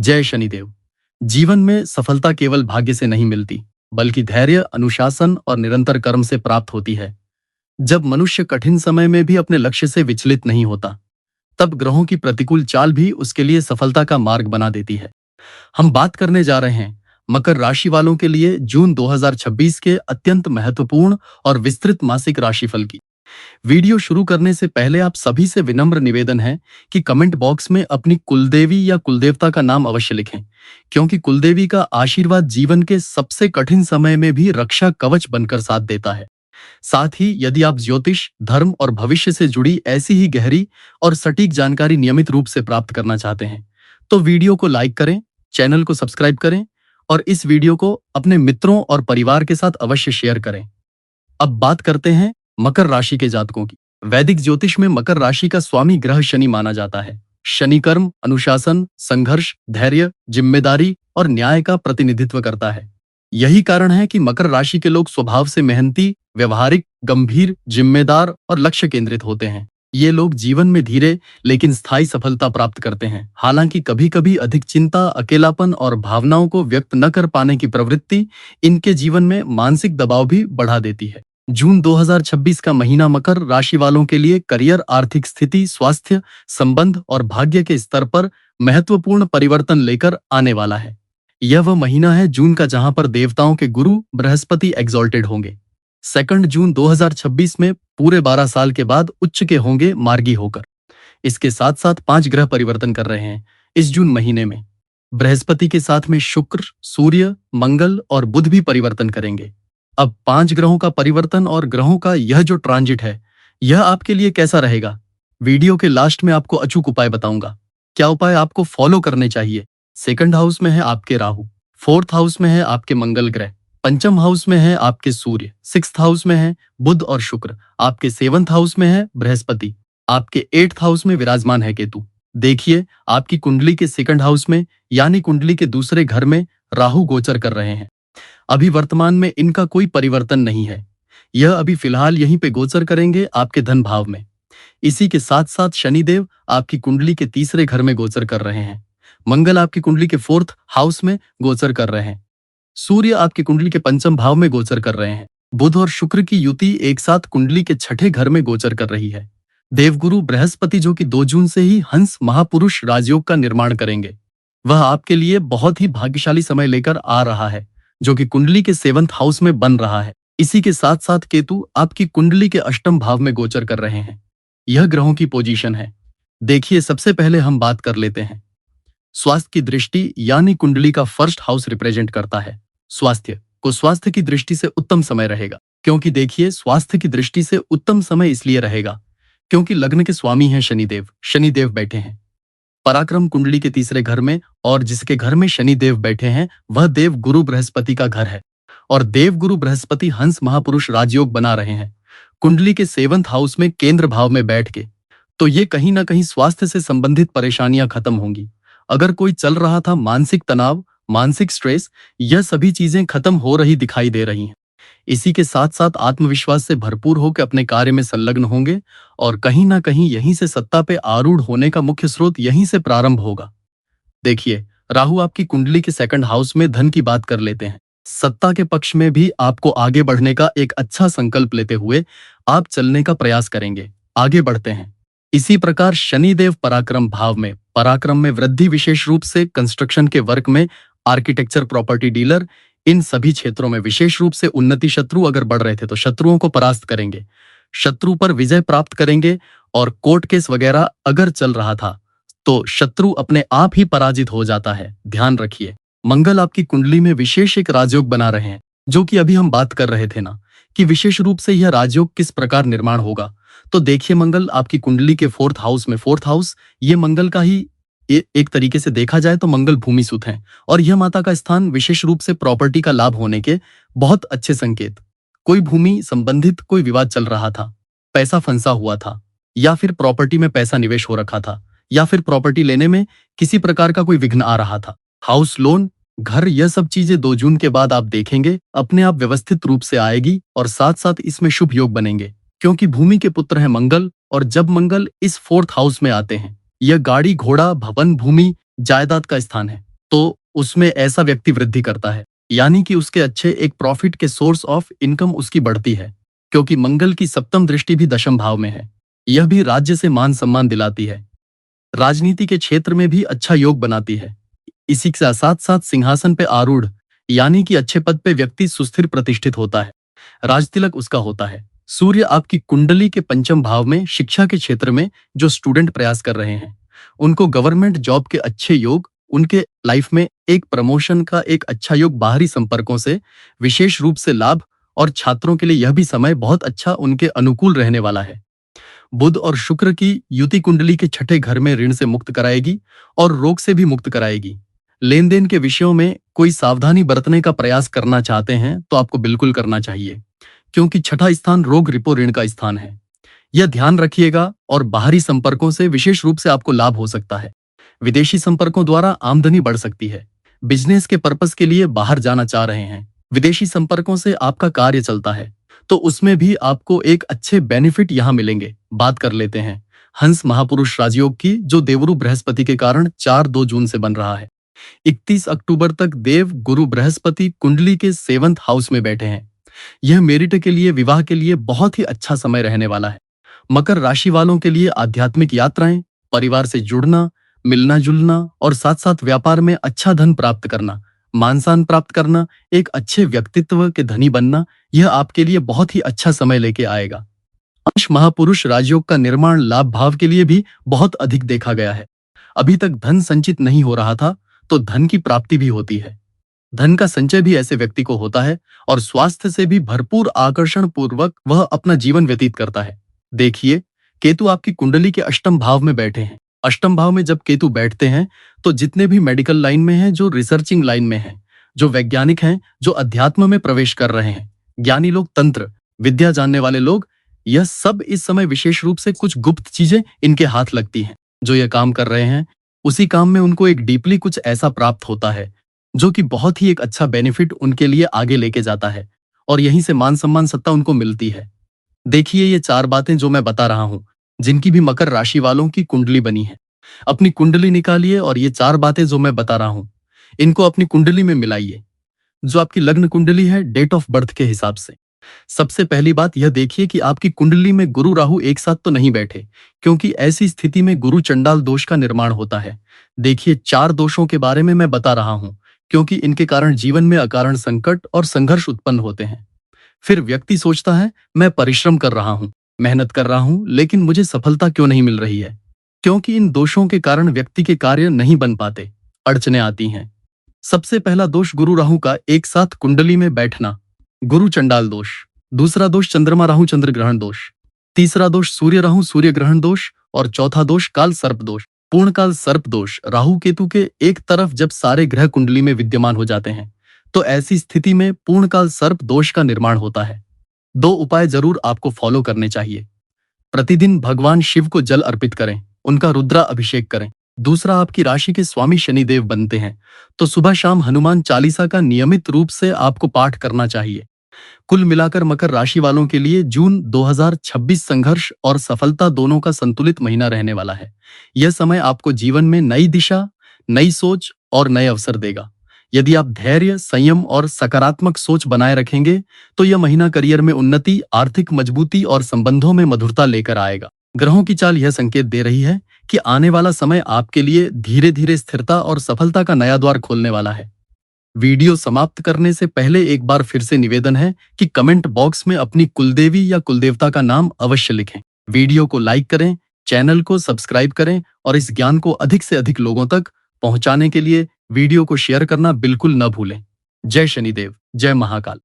जय शनिदेव। जीवन में सफलता केवल भाग्य से नहीं मिलती, बल्कि धैर्य, अनुशासन और निरंतर कर्म से प्राप्त होती है। जब मनुष्य कठिन समय में भी अपने लक्ष्य से विचलित नहीं होता, तब ग्रहों की प्रतिकूल चाल भी उसके लिए सफलता का मार्ग बना देती है। हम बात करने जा रहे हैं मकर राशि वालों के लिए जून 2026 के अत्यंत महत्वपूर्ण और विस्तृत मासिक राशिफल की। वीडियो शुरू करने से पहले आप सभी से विनम्र निवेदन है कि कमेंट बॉक्स में अपनी कुलदेवी या कुलदेवता का नाम अवश्य लिखें, क्योंकि कुलदेवी का आशीर्वाद जीवन के सबसे कठिन समय में भी रक्षा कवच बनकर साथ देता है। साथ ही यदि आप ज्योतिष, धर्म और भविष्य से जुड़ी ऐसी ही गहरी और सटीक जानकारी नियमित रूप से प्राप्त करना चाहते हैं, तो वीडियो को लाइक करें, चैनल को सब्सक्राइब करें और इस वीडियो को अपने मित्रों और परिवार के साथ अवश्य शेयर करें। अब बात करते हैं मकर राशि के जातकों की। वैदिक ज्योतिष में मकर राशि का स्वामी ग्रह शनि माना जाता है। शनि कर्म, अनुशासन, संघर्ष, धैर्य, जिम्मेदारी और न्याय का प्रतिनिधित्व करता है। यही कारण है कि मकर राशि के लोग स्वभाव से मेहनती, व्यवहारिक, गंभीर, जिम्मेदार और लक्ष्य केंद्रित होते हैं। ये लोग जीवन में धीरे लेकिन स्थायी सफलता प्राप्त करते हैं। हालांकि कभी-कभी अधिक चिंता, अकेलापन और भावनाओं को व्यक्त न कर पाने की प्रवृत्ति इनके जीवन में मानसिक दबाव भी बढ़ा देती है। जून 2026 का महीना मकर राशि वालों के लिए करियर, आर्थिक स्थिति, स्वास्थ्य, संबंध और भाग्य के स्तर पर महत्वपूर्ण परिवर्तन लेकर आने वाला है। यह वह महीना है जून का जहां पर देवताओं के गुरु बृहस्पति एग्जॉल्टेड होंगे। 2 जून 2026 में पूरे 12 साल के बाद उच्च के होंगे मार्गी होकर। इसके साथ साथ 5 ग्रह परिवर्तन कर रहे हैं इस जून महीने में। बृहस्पति के साथ में शुक्र, सूर्य, मंगल और बुध भी परिवर्तन करेंगे। अब 5 ग्रहों का परिवर्तन और ग्रहों का यह जो ट्रांजिट है, यह आपके लिए कैसा रहेगा? वीडियो के लास्ट में आपको अचूक उपाय बताऊंगा। क्या उपाय आपको फॉलो करने चाहिए? 2nd हाउस में है आपके राहु, 4th हाउस में है आपके मंगल ग्रह, 5th हाउस में है आपके सूर्य, 6th हाउस में है बुध और शुक्र, आपके 7th हाउस में है बृहस्पति, आपके 8th हाउस में विराजमान है केतु। देखिए, आपकी कुंडली के 2nd हाउस में यानी कुंडली के दूसरे घर में राहु गोचर कर रहे हैं। अभी वर्तमान में इनका कोई परिवर्तन नहीं है। यह अभी फिलहाल यहीं पे गोचर करेंगे आपके धन भाव में। इसी के साथ साथ शनिदेव आपकी कुंडली के तीसरे घर में गोचर कर रहे हैं। मंगल आपकी कुंडली के 4th हाउस में गोचर कर रहे हैं। सूर्य आपकी कुंडली के 5th भाव में गोचर कर रहे हैं। बुध और शुक्र की युति एक साथ कुंडली के 6ठे घर में गोचर कर रही है। देवगुरु बृहस्पति जो कि 2 जून से ही हंस महापुरुष राजयोग का निर्माण करेंगे, वह आपके लिए बहुत ही भाग्यशाली समय लेकर आ रहा है, जो कि कुंडली के 7th हाउस में बन रहा है। इसी के साथ साथ केतु आपकी कुंडली के 8म भाव में गोचर कर रहे हैं। यह ग्रहों की पोजीशन है। देखिए, सबसे पहले हम बात कर लेते हैं स्वास्थ्य की दृष्टि, यानी कुंडली का 1st हाउस रिप्रेजेंट करता है स्वास्थ्य को। स्वास्थ्य की दृष्टि से उत्तम समय रहेगा, क्योंकि देखिए, स्वास्थ्य की दृष्टि से उत्तम समय इसलिए रहेगा क्योंकि लग्न के स्वामी हैं शनिदेव। शनिदेव बैठे हैं पराक्रम कुंडली के तीसरे घर में, और जिसके घर में शनिदेव बैठे हैं वह देव गुरु बृहस्पति का घर है। और देव गुरु बृहस्पति हंस महापुरुष राजयोग बना रहे हैं कुंडली के 7th हाउस में केंद्र भाव में बैठ के। तो ये कहीं ना कहीं स्वास्थ्य से संबंधित परेशानियां खत्म होंगी। अगर कोई चल रहा था मानसिक तनाव, मानसिक स्ट्रेस, यह सभी चीजें खत्म हो रही दिखाई दे रही हैं। इसी के साथ साथ आत्मविश्वास से भरपूर होकर अपने कार्य में संलग्न होंगे, और कहीं ना कहीं यहीं से सत्ता पे आरूढ़ होने का मुख्य स्रोत यहीं से प्रारंभ होगा। देखिए, राहु आपकी कुंडली के 2nd हाउस में धन की बात कर लेते हैं। सत्ता के पक्ष में भी आपको आगे बढ़ने का एक अच्छा संकल्प लेते हुए आप चलने का प्रयास करेंगे, आगे बढ़ते हैं। इसी प्रकार शनिदेव पराक्रम भाव में, पराक्रम में वृद्धि, विशेष रूप से कंस्ट्रक्शन के वर्क में, आर्किटेक्चर, प्रॉपर्टी डीलर, इन सभी क्षेत्रों में विशेष रूप से उन्नति। शत्रु अगर बढ़ रहे थे तो शत्रुओं को परास्त करेंगे, शत्रु पर विजय प्राप्त करेंगे। और कोर्ट केस वगैरह अगर चल रहा था तो शत्रु अपने आप ही पराजित हो जाता है, ध्यान रखिए। मंगल आपकी कुंडली में विशेष एक राजयोग बना रहे हैं, जो कि अभी हम बात कर रहे थे ना कि विशेष रूप से यह राजयोग किस प्रकार निर्माण होगा। तो देखिए, मंगल आपकी कुंडली के 4th हाउस में, 4th हाउस ये मंगल का ही एक तरीके से देखा जाए तो मंगल भूमि सुत है, और यह माता का स्थान विशेष रूप से प्रॉपर्टी का लाभ होने के बहुत अच्छे संकेत। कोई भूमि संबंधित कोई विवाद चल रहा था, पैसा फंसा हुआ था, या फिर प्रॉपर्टी में पैसा निवेश हो रखा था, या फिर प्रॉपर्टी लेने में किसी प्रकार का कोई विघ्न आ रहा था, हाउस लोन, घर, यह सब चीजें 2 जून के बाद आप देखेंगे अपने आप व्यवस्थित रूप से आएगी। और साथ साथ इसमें शुभ योग बनेंगे, क्योंकि भूमि के पुत्र है मंगल, और जब मंगल इस 4th हाउस में आते हैं, यह गाड़ी, घोड़ा, भवन, भूमि, जायदाद का स्थान है। तो उसमें ऐसा व्यक्ति वृद्धि करता है, यानी कि उसके अच्छे एक प्रॉफिट के सोर्स ऑफ इनकम उसकी बढ़ती है, क्योंकि मंगल की सप्तम दृष्टि भी दशम भाव में है। यह भी राज्य से मान सम्मान दिलाती है, राजनीति के क्षेत्र में भी अच्छा योग बनाती है। इसी के साथ साथ सिंहासन पे आरूढ़, यानी कि अच्छे पद पे व्यक्ति सुस्थिर प्रतिष्ठित होता है, राजतिलक उसका होता है। सूर्य आपकी कुंडली के पंचम भाव में शिक्षा के क्षेत्र में जो स्टूडेंट प्रयास कर रहे हैं, उनको गवर्नमेंट जॉब के अच्छे योग, उनके लाइफ में एक प्रमोशन का एक अच्छा योग, बाहरी संपर्कों से विशेष रूप से लाभ, और छात्रों के लिए यह भी समय बहुत अच्छा उनके अनुकूल रहने वाला है। बुध और शुक्र की युति कुंडली के छठे घर में ऋण से मुक्त कराएगी और रोग से भी मुक्त कराएगी। लेन देन के विषयों में कोई सावधानी बरतने का प्रयास करना चाहते हैं तो आपको बिल्कुल करना चाहिए, क्योंकि छठा स्थान रोग रिपो ऋण का स्थान है। यह ध्यान रखिएगा, और बाहरी संपर्कों से विशेष रूप से आपको लाभ हो सकता है। विदेशी संपर्कों द्वारा आमदनी बढ़ सकती है। बिजनेस के पर्पस के लिए बाहर जाना चाह रहे हैं, विदेशी संपर्कों से आपका कार्य चलता है, तो उसमें भी आपको एक अच्छे बेनिफिट यहाँ मिलेंगे। बात कर लेते हैं हंस महापुरुष राजयोग की, जो देवरु बृहस्पति के कारण 4-2 जून से बन रहा है। 31 अक्टूबर तक देव गुरु बृहस्पति कुंडली के 7th हाउस में बैठे हैं। यह मेरिट के लिए, विवाह के लिए बहुत ही अच्छा समय रहने वाला है। मकर राशि वालों के लिए आध्यात्मिक यात्राएं, परिवार से जुड़ना, मिलना जुलना, और साथ साथ व्यापार में अच्छा धन प्राप्त करना, मान सम्मान प्राप्त करना, एक अच्छे व्यक्तित्व के धनी बनना, यह आपके लिए बहुत ही अच्छा समय लेके आएगा। अंश महापुरुष राजयोग का निर्माण लाभ भाव के लिए भी बहुत अधिक देखा गया है। अभी तक धन संचित नहीं हो रहा था, तो धन की प्राप्ति भी होती है। धन का संचय भी ऐसे व्यक्ति को होता है, और स्वास्थ्य से भी भरपूर आकर्षण पूर्वक वह अपना जीवन व्यतीत करता है। देखिए, केतु आपकी कुंडली के अष्टम भाव में बैठे हैं। अष्टम भाव में जब केतु बैठते हैं, तो जितने भी मेडिकल लाइन में हैं, जो रिसर्चिंग लाइन में हैं, जो वैज्ञानिक हैं, जो अध्यात्म में प्रवेश कर रहे हैं, ज्ञानी लोग, तंत्र विद्या जानने वाले लोग, यह सब इस समय विशेष रूप से कुछ गुप्त चीजें इनके हाथ लगती हैं। जो यह काम कर रहे हैं, उसी काम में उनको एक डीपली कुछ ऐसा प्राप्त होता है, जो कि बहुत ही एक अच्छा बेनिफिट उनके लिए आगे लेके जाता है, और यहीं से मान सम्मान सत्ता उनको मिलती है। देखिए, ये 4 बातें जो मैं बता रहा हूँ, जिनकी भी मकर राशि वालों की कुंडली बनी है, अपनी कुंडली निकालिए, और ये 4 बातें जो मैं बता रहा हूँ, इनको अपनी कुंडली में मिलाइए, जो आपकी लग्न कुंडली है डेट ऑफ बर्थ के हिसाब से। सबसे पहली बात यह देखिए कि आपकी कुंडली में गुरु राहु एक साथ तो नहीं बैठे, क्योंकि ऐसी स्थिति में गुरु चंडाल दोष का निर्माण होता है। देखिए, 4 दोषों के बारे में मैं बता रहा हूं, क्योंकि इनके कारण जीवन में अकारण संकट और संघर्ष उत्पन्न होते हैं। फिर व्यक्ति सोचता है, मैं परिश्रम कर रहा हूं, मेहनत कर रहा हूं, लेकिन मुझे सफलता क्यों नहीं मिल रही है? क्योंकि इन दोषों के कारण व्यक्ति के कार्य नहीं बन पाते, अड़चने आती हैं। सबसे पहला दोष गुरु राहु का एक साथ कुंडली में बैठना, गुरु चंडाल दोष। दूसरा दोष चंद्रमा राहु चंद्र ग्रहण दोष। तीसरा दोष सूर्य राहु सूर्य ग्रहण दोष। और चौथा दोष काल सर्प दोष, पूर्णकाल सर्प दोष। राहु केतु के एक तरफ जब सारे ग्रह कुंडली में विद्यमान हो जाते हैं, तो ऐसी स्थिति में पूर्णकाल सर्प दोष का निर्माण होता है। 2 उपाय जरूर आपको फॉलो करने चाहिए। प्रतिदिन भगवान शिव को जल अर्पित करें, उनका रुद्रा अभिषेक करें। दूसरा, आपकी राशि के स्वामी शनिदेव बनते हैं, तो सुबह शाम हनुमान चालीसा का नियमित रूप से आपको पाठ करना चाहिए। कुल मिलाकर मकर राशि वालों के लिए जून 2026 संघर्ष और सफलता दोनों का संतुलित महीना रहने वाला है। यह समय आपको जीवन में नई दिशा, नई सोच और नए अवसर देगा। यदि आप धैर्य, संयम और सकारात्मक सोच बनाए रखेंगे, तो यह महीना करियर में उन्नति, आर्थिक मजबूती और संबंधों में मधुरता लेकर आएगा। ग्रहों की चाल यह संकेत दे रही है कि आने वाला समय आपके लिए धीरे धीरे स्थिरता और सफलता का नया द्वार खोलने वाला है। वीडियो समाप्त करने से पहले एक बार फिर से निवेदन है कि कमेंट बॉक्स में अपनी कुलदेवी या कुलदेवता का नाम अवश्य लिखें। वीडियो को लाइक करें, चैनल को सब्सक्राइब करें, और इस ज्ञान को अधिक से अधिक लोगों तक पहुंचाने के लिए वीडियो को शेयर करना बिल्कुल न भूलें। जय शनिदेव, जय महाकाल।